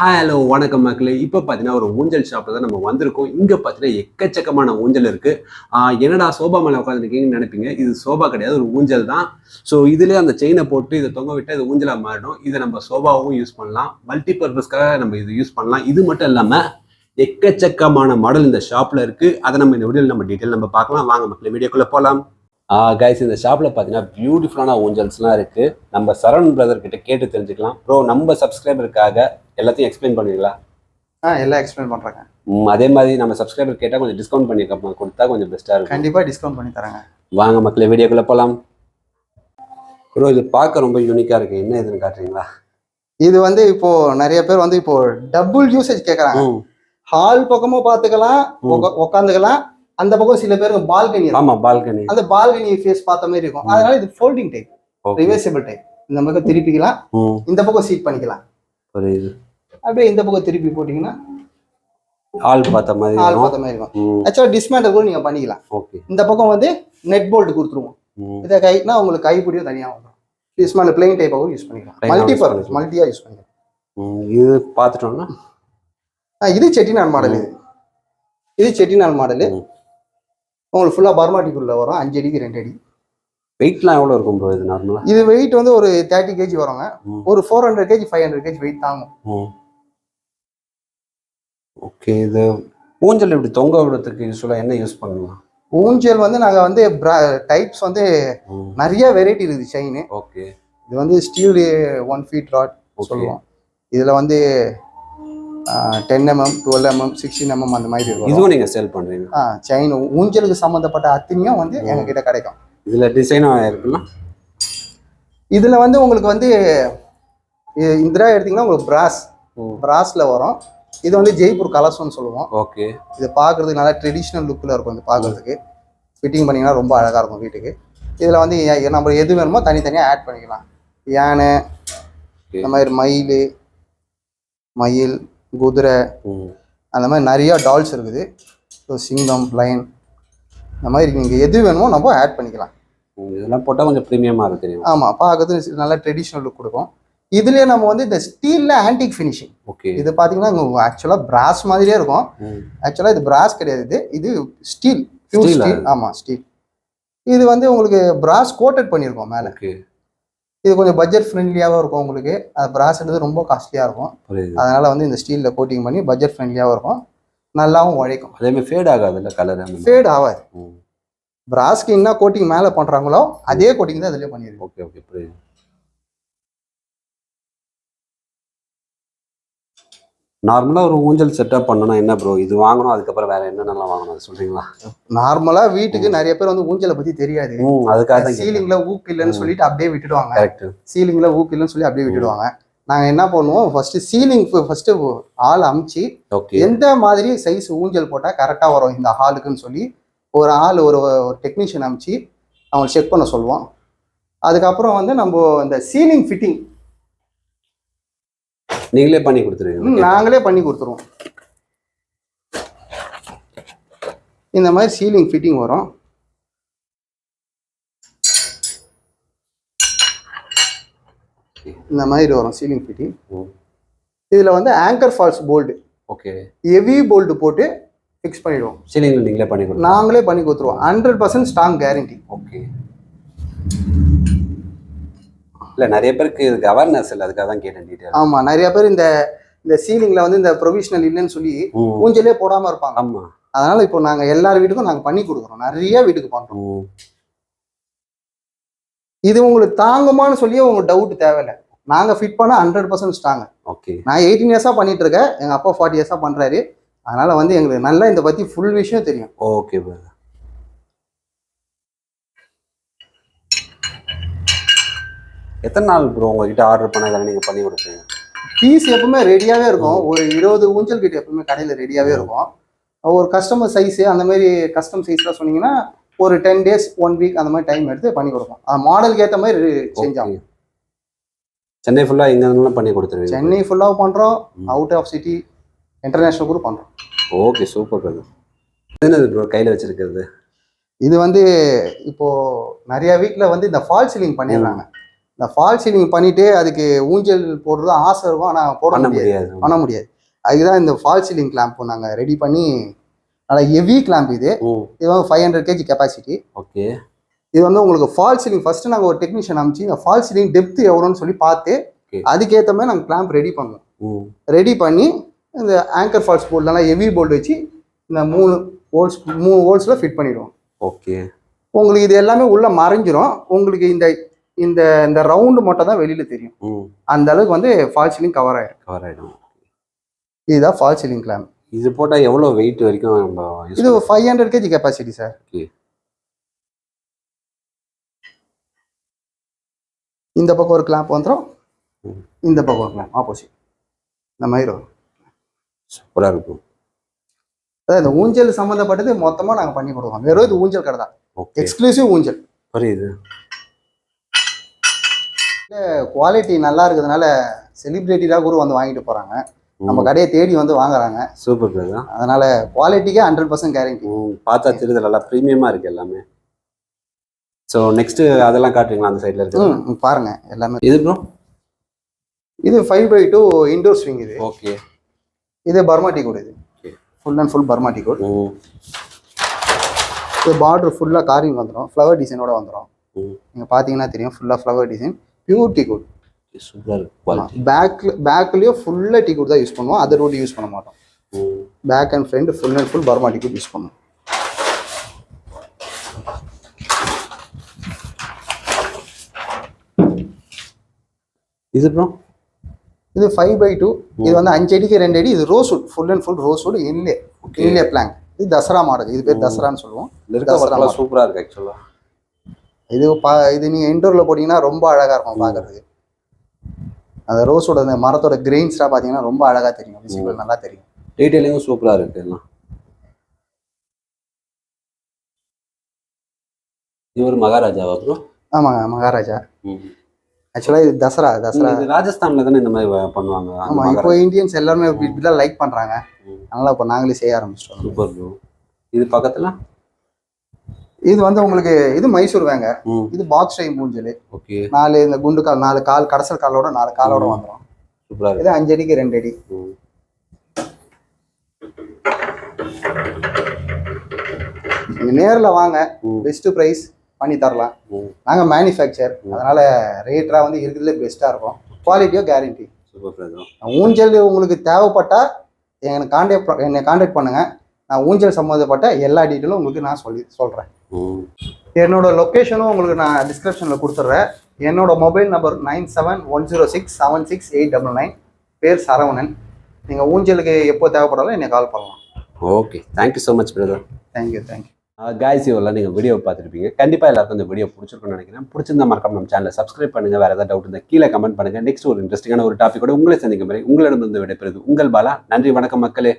Hello வணக்கம் மக்களே. இப்போ பார்த்தீங்கன்னா ஒரு ஊஞ்சல் ஷாப்பில் தான் நம்ம வந்திருக்கோம். இங்கே பார்த்தீங்கன்னா எக்கச்சக்கமான ஊஞ்சல் இருக்குது. என்னடா சோபா மேலே உட்காந்துருக்கீங்கன்னு நினைப்பீங்க. இது சோபா கிடையாது, ஒரு ஊஞ்சல் தான். ஸோ இதுலேயே அந்த செயினை போட்டு இதை தொங்க விட்டால் இது ஊஞ்சலாக மாறிடும். இதை நம்ம சோபாவும் யூஸ் பண்ணலாம், மல்டிபர்பஸ்க்காக நம்ம இது யூஸ் பண்ணலாம். இது மட்டும் இல்லாமல் எக்கச்சக்கமான மாடல் இந்த ஷாப்பில் இருக்குது. அதை நம்ம இந்த வீடியோவில் நம்ம டீட்டெயில் நம்ம பார்க்கலாம். வாங்க மக்களே, வீடியோக்குள்ளே போகலாம். கைஸ், இந்த ஷாப்பில் பார்த்தீங்கன்னா பியூட்டிஃபுல்லான ஊஞ்சல்ஸ்லாம் இருக்குது. நம்ம சரவண் பிரதர் கிட்ட கேட்டு தெரிஞ்சுக்கலாம். ப்ரோ, நம்ம சப்ஸ்கிரைபருக்காக எல்லாத்தையும் எக்ஸ்பிளைன் பண்ணுவீங்களா? எல்லாம் எக்ஸ்பிளைன் பண்ணுறாங்க. அதே மாதிரி நம்ம சப்ஸ்கிரைபர் கேட்டால் கொஞ்சம் டிஸ்கவுண்ட் பண்ணி கொடுத்தா கொஞ்சம் பெஸ்ட்டாக இருக்கும். கண்டிப்பாக டிஸ்கவுண்ட் பண்ணி தராங்க. வாங்க மக்களே, வீடியோக்குள்ளே போகலாம். ப்ரோ, இது பார்க்க ரொம்ப யூனிக்காக இருக்குது. என்ன இதுன்னு காட்டுறீங்களா? இது வந்து இப்போ நிறைய பேர் வந்து இப்போ டபுள் யூசேஜ் கேட்குறாங்க. ஹால் பக்கமும் பார்த்துக்கலாம், உட்காந்துக்கலாம். அந்த பக்கம் சில பேருக்கு பால்கனி. ஆமா, பால்கனி. அந்த பால்கனி ஃபேஸ் பார்த்த மாதிரி இருக்கும். அதனால இது ஃபோல்டிங் டைப், ரிவர்சிபிள் டைப். இந்த பக்கம் திருப்பிக்கலாம், இந்த பக்கம் சீட் பண்ணிக்கலாம். புரியுது. அப்படியே இந்த பக்கம் திருப்பி போட்டீங்கன்னா ஆள் பார்த்த மாதிரி இருக்கும். ஆக்சுவலா டிஸ்மேண்டில் கூட நீங்க பண்ணிக்கலாம். ஓகே. இந்த பக்கம் வந்து நெட் போல்ட் கொடுத்துருவோம். இதை கைனா உங்களுக்கு கைப்பிடியும் தனியாக வந்துடும். டிஸ்மேண்டில் பிளெயின் டைப்பாகவும் யூஸ் பண்ணிக்கலாம், மல்டியா யூஸ் பண்ணிக்கலாம். இது பார்த்துட்டோம்னா இது செட்டிநாடு மாடல். இது செட்டிநாடு மாடலு. உங்களுக்கு ஃபுல்லாக பர்மாட்டிக்குள்ள வரும். 5 அடிக்கு 2 அடி. வெயிட்லாம் எவ்வளோ இருக்கும் ப்ரோ? இது நார்மலா இது வெயிட் வந்து ஒரு 30 kg வருங்க. ஒரு 400 kg 500 kg வெயிட் தாங்கும். ஓகே. இது ஊஞ்சல் இப்படி தொங்க விடுறதுக்கு யூஸ்வலாக என்ன யூஸ் பண்ணலாம்? ஊஞ்சல் வந்து நாங்கள் வந்து டைப்ஸ் வந்து நிறைய வெரைட்டி இருக்குது. செயின். ஓகே. இது வந்து ஸ்டீல் 1 feet ராட் சொல்லுவோம். இதில் வந்து 10 mm 12 mm 16 mm அந்த மாதிரி இருக்கும். இதுவும் நீங்கள் சேல் பண்ணுறீங்க? செயின் ஊஞ்சலுக்கு சம்மந்தப்பட்ட அத்தனையும் வந்து எங்ககிட்ட கிடைக்கும். இதில் டிசைனாக இருக்குல்ல. இதில் வந்து உங்களுக்கு வந்து இந்திரா எடுத்தீங்கன்னா உங்களுக்கு பிராஸில் வரும். இது வந்து ஜெய்ப்பூர் கலசம்னு சொல்லுவோம். ஓகே. இது பார்க்குறதுக்கு நல்லா ட்ரெடிஷ்னல் லுக்கில் இருக்கும். இது பார்க்குறதுக்கு ஃபிட்டிங் பண்ணிங்கன்னா ரொம்ப அழகாக இருக்கும் வீட்டுக்கு. இதில் வந்து நம்ம எது வேணுமோ தனித்தனியாக ஆட் பண்ணிக்கலாம். யானை, இந்த மாதிரி மயில், குதிரை, அந்த மாதிரி நிறையா டால்ஸ் இருக்குது. சிங்கம், லைன், இந்த மாதிரி நீங்கள் எது வேணுமோ நம்ம ஆட் பண்ணிக்கலாம். இதெல்லாம் போட்டால் கொஞ்சம் ப்ரீமியமாக இருக்கு. ஆமாம், பார்க்கறது நல்லா ட்ரெடிஷ்னல் லுக் கொடுக்கும். இதுலேயே நம்ம வந்து இந்த ஸ்டீலில் ஆன்டிக் ஃபினிஷிங். ஓகே. இது பார்த்தீங்கன்னா ஆக்சுவலாக பிராஸ் மாதிரியே இருக்கும். ஆக்சுவலாக இது பிராஸ் கிடையாது, இது ஸ்டீல், பியூர் ஸ்டீல். ஆமாம், ஸ்டீல். இது வந்து உங்களுக்கு பிராஸ் கோட்டட் பண்ணியிருக்கோம் மேலே. இது கொஞ்சம் பட்ஜெட் ஃப்ரெண்ட்லியாகவும் இருக்கும். உங்களுக்கு அது பிராஸ்ன்றது ரொம்ப காஸ்ட்லியாக இருக்கும். அதனால் வந்து இந்த ஸ்டீலில் கோட்டிங் பண்ணி பட்ஜெட் ஃப்ரெண்ட்லியாகவும் இருக்கும், நல்லாவும் உழைக்கும். அதேமாதிரி ஃபேட் ஆகாது இல்லை, கலர் ஃபேட் ஆகாது. பிராஸ்க்கு என்ன கோட்டிங் மேலே பண்ணுறாங்களோ அதே கோட்டிங் தான் அதிலே பண்ணிடுவோம். ஓகே ஓகே, புரியுது. நார்மலாக ஒரு ஊஞ்சல் செட்டப் பண்ணணும் என்ன ப்ரோ இது வாங்கணும், அதுக்கப்புறம் வேற என்னென்னலாம் வாங்கணும் அது சொல்றீங்களா? நார்மலாக வீட்டுக்கு நிறைய பேர் வந்து ஊஞ்சலை பற்றி தெரியாது. அதுக்காக சீலிங்கில் ஊக்கு இல்லைன்னு சொல்லிட்டு அப்படியே விட்டுடுவாங்க. கரெக்ட். சீலிங்கில் ஊக்கு இல்லைன்னு சொல்லி அப்படியே விட்டுடுவாங்க. நாங்கள் என்ன பண்ணுவோம், ஃபர்ஸ்ட் ஆள் அமுச்சு எந்த மாதிரி சைஸ் ஊஞ்சல் போட்டால் கரெக்டாக வரும் இந்த ஹாலுக்குன்னு சொல்லி ஒரு டெக்னீஷியன் அமுச்சு அவங்க செக் பண்ண சொல்லுவோம். அதுக்கப்புறம் வந்து நம்ம இந்த சீலிங் ஃபிட்டிங் நீங்களே பண்ணி கொடுத்துருவீங்க? நாங்களே பண்ணி கொடுத்துருவோம். இந்த மாதிரி சீலிங் ஃபிட்டிங் வரும். இந்த மாதிரி வரும் சீலிங் ஃபிட்டிங். இதில் வந்து anchor false bolt, okay, heavy bolt போட்டு ஃபிக்ஸ் பண்ணிடுவோம். சீலிங் நீங்களே பண்ணி கொடுத்துருவோம்? நாங்களே பண்ணி கொடுத்துருவோம். 100% ஸ்ட்ராங் கேரண்டி. ஓகே. இல்லை, நிறைய பேருக்கு இதுக்கு அவேர்னஸ் இல்லை, அதுக்காக தான் கேட்டேன் டீட்டெயில். ஆமாம், நிறைய பேர் இந்த சீலிங்கில் வந்து இந்த ப்ரொவிஷனல் இல்லைன்னு சொல்லி ஊஞ்சலே போடாமல் இருப்பாங்க. ஆமாம். அதனால் இப்போ நாங்கள் எல்லார் வீட்டுக்கும் நாங்கள் பண்ணி கொடுக்குறோம். நிறைய வீட்டுக்கு பண்ணுறோம். இது உங்களுக்கு தாங்குமான்னு சொல்லி உங்களுக்கு டவுட் தேவையில்லை. நாங்கள் ஃபிட் பண்ண 100% ஸ்ட்ராங். ஓகே. நான் 18 இயர்ஸாக பண்ணிட்டு இருக்கேன். எங்கள் அப்பா 40 இயர்ஸாக பண்ணுறாரு. அதனால் வந்து எங்களுக்கு நல்லா இதை பற்றி ஃபுல் விஷயம் தெரியும். ஓகே. எத்தனை நாள் ப்ரோ உங்ககிட்ட ஆர்டர் பண்ணாதானே நீங்கள் பண்ணி கொடுப்பீங்க? பீஸ் எப்பவுமே ரெடியாகவே இருக்கும். ஒரு 20 ஊஞ்சல் கிட்ட எப்பவுமே கடையில் ரெடியாகவே இருக்கும். ஒரு கஸ்டமர் சைஸு அந்த மாதிரி கஸ்டம் சைஸ்லாம் சொன்னீங்கன்னா ஒரு 10 days 1 week அந்த மாதிரி டைம் எடுத்து பண்ணி கொடுப்போம். மாடலுக்கு ஏற்ற மாதிரி சேஞ்ச் ஆகும். சென்னை ஃபுல்லாக எங்கெல்லாம் பண்ணி கொடுத்துருவீங்க? சென்னை ஃபுல்லாக பண்ணுறோம், அவுட் ஆஃப் சிட்டி, இன்டர்நேஷ்னல் கூட பண்ணுறோம். Okay, super bro. என்னது ப்ரோ கையில் வச்சுருக்கிறது? இது வந்து இப்போது நிறையா வீட்டில் வந்து இந்த ஃபால் சீலிங் பண்ணிடுறாங்க. இந்த ஃபால் சீலிங் பண்ணிட்டு அதுக்கு ஊஞ்சல் போடுறது ஆசை இருக்கும், ஆனால் பண்ண முடியாது. பண்ண முடியாது. அதுதான் இந்த ஃபால் சீலிங் கிளாம்ப் நாங்கள் ரெடி பண்ணி, நல்லா ஹெவி கிளாம்ப் இது. இது வந்து 500 kg கெப்பாசிட்டி. ஓகே. இது வந்து உங்களுக்கு ஃபால் சீலிங் ஃபர்ஸ்ட் நாங்கள் ஒரு டெக்னீஷியன் அமைச்சு இந்த ஃபால் சீலிங் டெப்த் எவ்வளோன்னு சொல்லி பார்த்து அதுக்கேற்ற மாதிரி நாங்கள் கிளாம்ப் ரெடி பண்ணுவோம். ரெடி பண்ணி இந்த ஆங்கர் ஃபால்ஸ் போல்டெல்லாம் ஹெவி போல்ட் வச்சு இந்த 3 ஹோல்ஸில் ஃபிட் பண்ணிடுவோம். ஓகே. உங்களுக்கு இது எல்லாமே உள்ள மறைஞ்சிரும். உங்களுக்கு இந்த இந்த இந்த ரவுண்டு மட்டும் தான் வெளியில தெரியும். அந்த அளவுக்கு வந்து ஃபால் சீலிங் கவர் ஆயிடும். இதுதான் ஃபால் சீலிங் கிளாம்ப். இது போட்டால் எவ்வளோ வெயிட் வரைக்கும் நம்ம இது 500 kg கெப்பாசிட்டி சார். இந்த பக்கம் ஒரு கிளாம்ப் வந்துடும், இந்த பக்கம் ஒரு கிளாம்ப் ஆப்போசிட் இந்த மாதிரி வரும். சூப்பராக இருக்கும். அதாவது இந்த ஊஞ்சல் சம்மந்தப்பட்டது மொத்தமாக நாங்கள் பண்ணி கொடுவோம். வெறும் இது ஊஞ்சல் கடை தான், எக்ஸ்க்ளூசிவ் ஊஞ்சல். புரியுது. குவாலிட்டி நல்லா இருக்கிறதுனால செலிபிரிட்டிலாம் கூட வந்து வாங்கிட்டு போகிறாங்க, நம்ம கடையை தேடி வந்து வாங்குறாங்க. Super brother. அதனால குவாலிட்டிக்கே 100% கேரண்டி. பார்த்தா தெரியுது, நல்லா ப்ரீமியமாக இருக்குது எல்லாமே. ஸோ நெக்ஸ்ட் அதெல்லாம் காட்டுறீங்களா அந்த சைடில் இருக்கு பாருங்க எல்லாமே. இது ப்ரோ இது 5x2 இன்டோர் ஸ்விங். இது ஓகே. இது பர்மா டீ கோட். இது full and full Burma teak coat. இது பார்டர் ஃபுல்லாக காரிங் வந்துடும், ஃப்ளவர் டிசைனோட வந்துடும். நீங்கள் பார்த்தீங்கன்னா தெரியும், ஃபுல்லாக flower design, pure teak coat. பேக்லேயும் ஃபுல்லாக டீ கோட் தான் யூஸ் பண்ணுவோம், அதர் ரோட் யூஸ் பண்ண மாட்டோம். Back and front full and full Burma teak coat use பண்ணுவோம். இது ப்ரோ இது 5x2. இது வந்து 5 அடிக்கு 2 அடி. இது rosewood, full and full rosewood inlay plank. இது தசரா மாடல். இது பேர் தசரான்னு சொல்லுவோம். சூப்பராக இருக்கு ஆக்சுவலாக. இது நீங்கள் இன்டோரில் போட்டிங்கன்னா ரொம்ப அழகாக இருக்கும் பார்க்குறதுக்கு. அந்த ரோஸோட அந்த மரத்தோட கிரெயின்ஸ்லாம் பார்த்தீங்கன்னா ரொம்ப அழகாக தெரியும், விசிபிள் நல்லா தெரியும். டீட்டெயிலிங்கும் சூப்பராக இருக்கு எல்லாம். இது ஒரு மகாராஜாவா ப்ரோ? ஆமாங்க, மகாராஜா. ஆக்சுவலாக இது தசரா. ராஜஸ்தான்ல தானே இந்த மாதிரி பண்ணுவாங்க. ஆமாம், இப்போ இந்தியன்ஸ் எல்லாருமே இப்படிலாம் லைக் பண்ணுறாங்க, அதனால இப்போ நாங்களே செய்ய ஆரம்பிச்சிட்டோம். Super bro. இது பக்கத்தில் இது வந்து உங்களுக்கு இது மைசூர் வேங்க. இது பாக்ஸ் டைம் மூஞ்சல். ஓகே. 4 இந்த குண்டு கால், 4 கால், கடைசல் காலோட 4 காலோட வந்துடும். சூப்பராக. இது 5 அடிக்கு 2 அடி. நீங்கள் நேரில் வாங்க, பெஸ்ட் ப்ரைஸ் பண்ணி தரலாம். நாங்கள் மேனுஃபேக்சர், அதனால ரேட்டாக வந்து இருக்கிறதுல பெஸ்ட்டாக இருக்கும், குவாலிட்டியோ கேரண்டி. ஊஞ்சல் உங்களுக்கு தேவைப்பட்டா என்னை கான்டாக்ட் பண்ணுங்க. நான் ஊஞ்சல் சம்மந்தப்பட்ட எல்லா டீட்டெயிலும் உங்களுக்கு நான் சொல்கிறேன். என்னோட லொக்கேஷனும் உங்களுக்கு நான் டிஸ்கிரிப்ஷனில் கொடுத்துட்றேன். என்னோட மொபைல் நம்பர் 9710676899. பேர் சரவணன். நீங்கள் ஊஞ்சலுக்கு எப்போ தேவைப்படாலும் என்னை கால் பண்ணலாம். Okay, thank you so much brother. Thank you. Guys, இவெல்லாம் நீங்கள் வீடியோ பார்த்துருப்பீங்க. கண்டிப்பாக எல்லாருக்கும் இந்த வீடியோ பிடிச்சிருக்குன்னு நினைக்கிறேன். பிடிச்சிருந்தா மறக்காம நம்ம சேனலை சப்ஸ்கிரைப் பண்ணுங்கள். வேறு ஏதாவது டவுட் இருந்தால் கீழே கமெண்ட் பண்ணுங்கள். நெக்ஸ்ட் ஒரு இன்ட்ரெஸ்டிங்கான ஒரு டாப்பிக்கோட உங்களை சந்திக்கும் வரை உங்களிடம் இருந்து விடைபெறுது உங்கள் பாலா. நன்றி, வணக்கம் மக்களே.